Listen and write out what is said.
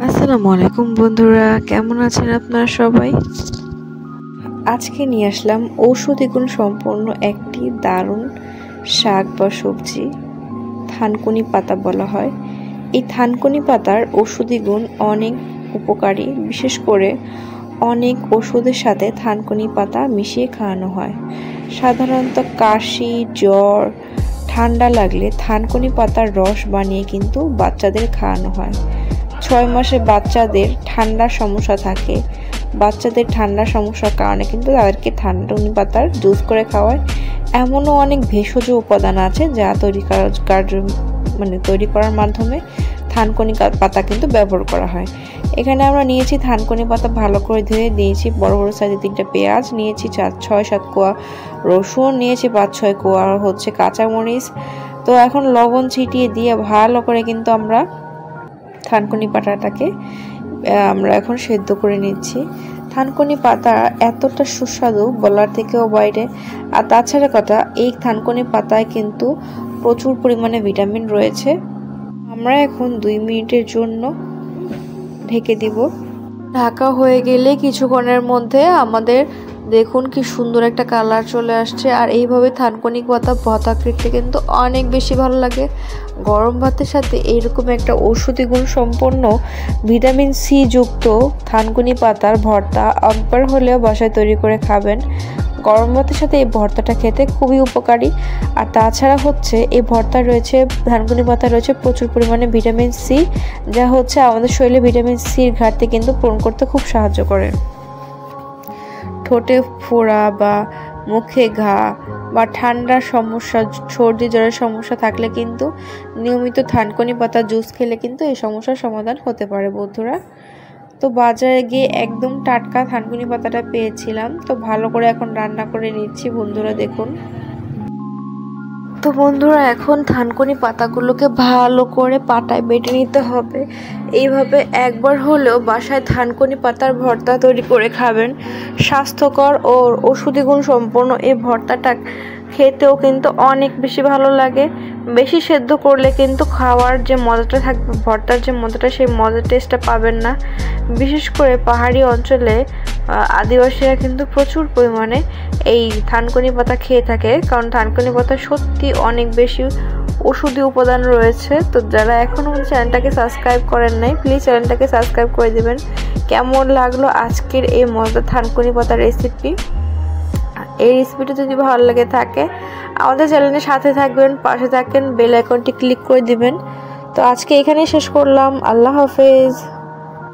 আসসালামু আলাইকুম বন্ধুরা, কেমন আছেন আপনারা সবাই? আজকে নিয়ে আসলাম ঔষধি গুণ সম্পন্ন একটি দারুণ শাক বা সবজি, থানকুনি পাতা বলা হয়। এই থানকুনি পাতার ঔষধি গুণ অনেক উপকারী, বিশেষ করে অনেক ওষুধের সাথে থানকুনি পাতা মিশিয়ে খাওয়ানো হয়। সাধারণত কাশি, জ্বর, ঠান্ডা লাগলে থানকুনি পাতার রস বানিয়ে কিন্তু বাচ্চাদের খাওয়ানো হয়। 6 মাসে বাচ্চাদের ঠান্ডার সমস্যা থাকে, বাচ্চাদের ঠান্ডার সমস্যার কারণে কিন্তু তাদেরকে থানকুনি পাতার জুস করে খাওয়ায়। এমনও অনেক ভেষজ উপাদান আছে যা তৈরি করার মাধ্যমে থানকুনি পাতা কিন্তু ব্যবহার করা হয়। এখানে আমরা নিয়েছি থানকুনি পাতা ভালো করে ধুয়ে নিয়েছি, বড় বড় সাইজের 3টা পেঁয়াজ নিয়েছি, 6-7 কোয়া রসুন নিয়েছি, 5-6 কোয়া কাঁচামরিচ। তো এখন লবণ ছিটিয়ে দিয়ে ভালো করে কিন্তু আমরা থানকুনি পাতাটাকে আমরা এখন সেদ্ধ করে নিচ্ছি। থানকুনি পাতা এতটা সুস্বাদু বলার থেকেও বাইরে। আর তাছাড়া কথা, এই থানকুনি পাতায় কিন্তু প্রচুর পরিমাণে ভিটামিন রয়েছে। আমরা এখন 2 মিনিটের জন্য ঢেকে দিব। ঢাকা হয়ে গেলে কিছুক্ষণের মধ্যে আমাদের দেখুন কি সুন্দর একটা কালার চলে আসছে। আর এইভাবে থানকুনি পাতা ভর্তা খেতে কিন্তু অনেক বেশি ভালো লাগে। গরম ভাতের সাথে এইরকম একটা ঔষধি গুণ সম্পন্ন ভিটামিন সি যুক্ত থানকুনি পাতার ভর্তা একবার হলেও বাসায় তৈরি করে খাবেন। গরম ভাতের সাথে এই ভর্তাটা খেতে খুবই উপকারী। আর তাছাড়া এই ভর্তায় রয়েছে, থানকুনি পাতা রয়েছে প্রচুর পরিমাণে ভিটামিন সি, যা আমাদের শরীরে ভিটামিন সির ঘাটতি কিন্তু পূরণ করতে খুব সাহায্য করে। ঠোঁটে ফোড়া বা মুখে ঘা বা ঠান্ডার সমস্যা, সর্দি জ্বরের সমস্যা থাকলে কিন্তু নিয়মিত থানকুনি পাতা জুস খেলে কিন্তু এই সমস্যার সমাধান হতে পারে বন্ধুরা। তো বাজারে গিয়ে একদম টাটকা থানকুনি পাতাটা পেয়েছিলাম, তো ভালো করে এখন রান্না করে নিচ্ছি বন্ধুরা, দেখুন। তো বন্ধুরা, এখন থানকুনি পাতাগুলোকে ভালো করে পাটায় বেটে নিতে হবে। এইভাবে একবার হলেও বাসায় থানকুনি পাতার ভর্তা তৈরি করে খাবেন। স্বাস্থ্যকর ও ঔষধি গুণ সম্পন্ন এই ভর্তাটা খেতেও কিন্তু অনেক বেশি ভালো লাগে। বেশি সেদ্ধ করলে কিন্তু খাওয়ার যে মজাটা থাকবে, ভর্তার যে মজাটা, সেই মজার টেস্টটা পাবেন না। বিশেষ করে পাহাড়ি অঞ্চলে আদিবাসীরা কিন্তু প্রচুর পরিমাণে এই থানকুনি পাতা খেয়ে থাকে, কারণ থানকুনি পাতা সত্যি অনেক বেশি ওষুধি উপাদান রয়েছে। তো যারা এখনও চ্যানেলটাকে সাবস্ক্রাইব করেন নাই, প্লিজ চ্যানেলটাকে সাবস্ক্রাইব করে দেবেন। কেমন লাগলো আজকের এই মজাদার থানকুনি পাতার রেসিপি? এই রেসিপিটা যদি ভালো লাগে থাকে আমাদের চ্যানেলের সাথে থাকবেন, পাশে থাকেন, বেল আইকনটি ক্লিক করে দিবেন। তো আজকে এখানেই শেষ করলাম। আল্লাহ হাফেজ।